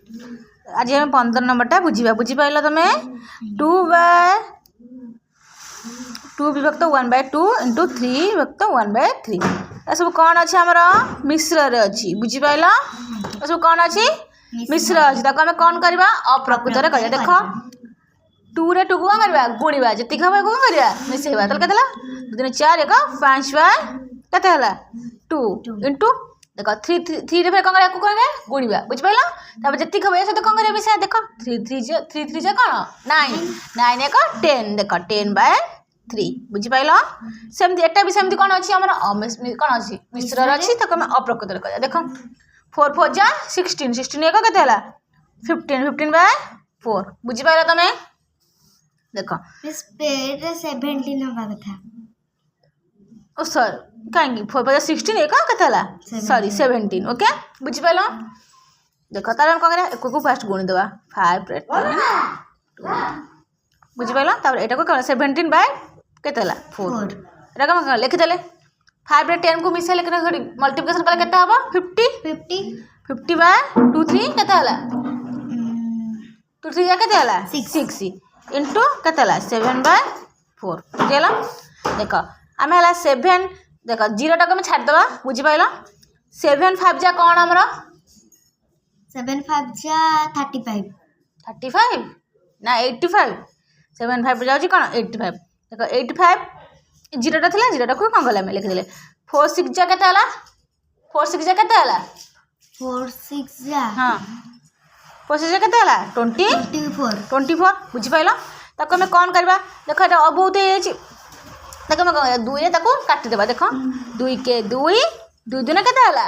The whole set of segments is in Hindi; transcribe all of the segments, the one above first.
आज हम 15 नंबरटा बुझा बुझिपार तुम 2 विभक्त 1/2 इंटू 3 विभक्त 1/3 सब कौन अच्छे आमर मिश्र अच्छी बुझिपार सब कौन अच्छी मिश्र अच्छी आम कौन करवा अप्रकृत देख 2 रे 2 को कौन करवा गुणवा जी हम कौन करवा मिसेवा तो के 2 4 1 5 के 2 इंटू देख 3 रे कौन करेंगे गुणवा बुझिपार तब जी हम ये कौन कर मिसा देख 3 3 कौन 9 9 1 10 देख 10/3 बुझिपार सेमती एटा भी सेमती कौन अच्छी आम कौन अच्छी मिश्र अच्छी आम अप्रकृत कर देख 4 4 जा 16 16 1 के 15 15/4 बुझिपार तुम देख 17 कथा ओ सर कहीं 4 5 16 1 के सॉरी 17 ओके बुझिपार देख तार कौन करा एक को फास्ट गुणी देवा 5 रे 2 बुझिपार तापर एटा को 17/4 एटा कौन लिखिदेले 5 रे 10 को मिसेले मल्टीप्लिकेशन कले केते हबो 50 50/2 3 केते हला 2 3 या केते हला 6 इंटू केते हला 7/4 बुझेला देख आमे हला 7 देख 0 टा को छाड़ दबा बुझिपाइल 7 5 जा कोन हमरो 7 5 जा 35 35 ना 85 7 5 जाउची कोन 85 देख 85 0 टा थिला 0 टा को कोन गला में लिख देले 4 6 जा केते हला 4 6 जा केते हला 4 6 जा हां 4 6 जा केते हला 24 बुझिपाइल ताको हम कोन करबा देख एटा बहुत हे छी देख हम 2 रे ताको काटी देबा देख 2 के 2 2 दिन केते हला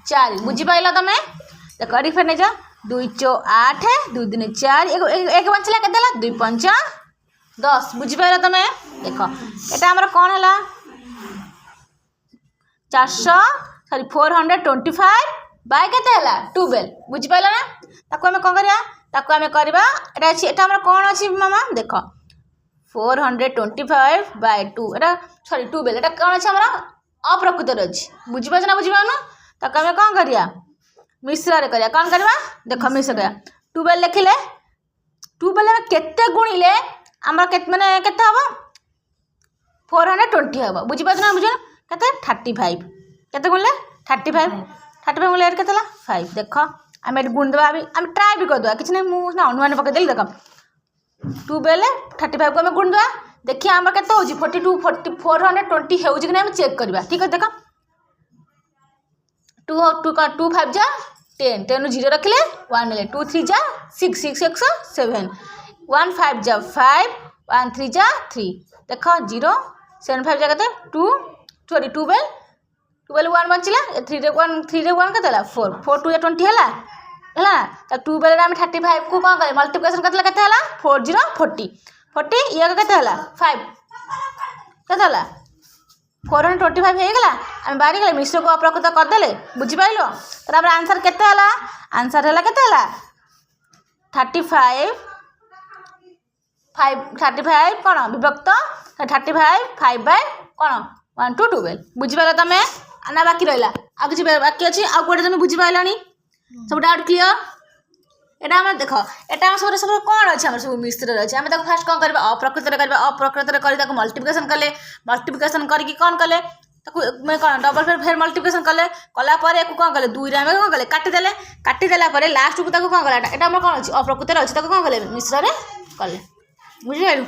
4 बुझिपाइल तमे देख अडी फेर नै जा 2 4 8 2 दिन 4 एक बचला केते हला 2 5 10 बुझिपाइल तमे देख एटा हमर कोन हला 425 बाय केते हला 12 बुझिपाइल ना ताको हम कोन करिया ताको हम करबा एटा अछि एटा हमर कोन अछि मामा देख 425/2 एटा सॉरी 12 एटा कोन अछि हमरा अप्रकृत अछि बुझिबा ना बुझिबा ना ताको हम कोन करिया मिश्र रे करिया कोन करबा देख मिश्र करिया 12 लिखिले 12 में केते गुणिले हमरा केते माने केते हबो 420 हबो बुझिबा ना बुझो केते 35 केते गुणले 35 गुणले केते हला 5 देख हम एट गुण देबा अभी हम ट्राई भी कर देबा किछ नै मु ना अनुमान पके देली देख 12 35 को हम गुण देबा देखिए हमर केते होजी 42 420 होजी कि नै हम चेक करबा ठीक है देख 2 5 जा 10 10 0 रखले 1 ले 2 3 जा 6 6 1 7 1 5 जा 5 1 3 जा 3 देख 0 7 5 जा केते 2 सॉरी 12 1 बचला 3 रे 1 केते हला 4 4 2 जा 20 हला हला त 12 रे हम 35 को कोन करे मल्टीप्लिकेशन केते केते हला 40 40 ये केते हला 5 केते हला 425 हे गेला हम बारी गेले मिश्र को अप्रकृत कर देले बुझि पाइलो तर हमर आंसर केते हला आंसर हला केते हला 35 कोन विभक्त 35 5 बाय कोन 1 2 12 बुझि पाइलो तमे आना बाकी रहला आ किछ बाकी अछि आ कोडे तमे बुझि पाइलानी सब डाउट क्लियर एटा हम देख एटा हम सब कोन अछि हमर सब मिश्र अछि हम ताको फर्स्ट कोन करबा अप्रकृत रे करबा अप्रकृत रे करी ताको मल्टीप्लिकेशन करी कि कोन कले ताको मैं कोन डबल फिर मल्टीप्लिकेशन कला परे को कोन कले 2 रे हम कोन कले काटी देला परे लास्ट को ताको कोन कला एटा हमर कोन अछि अप्रकृत रे अछि ताको कोन कले मिश्र रे कले बुझि गेलु।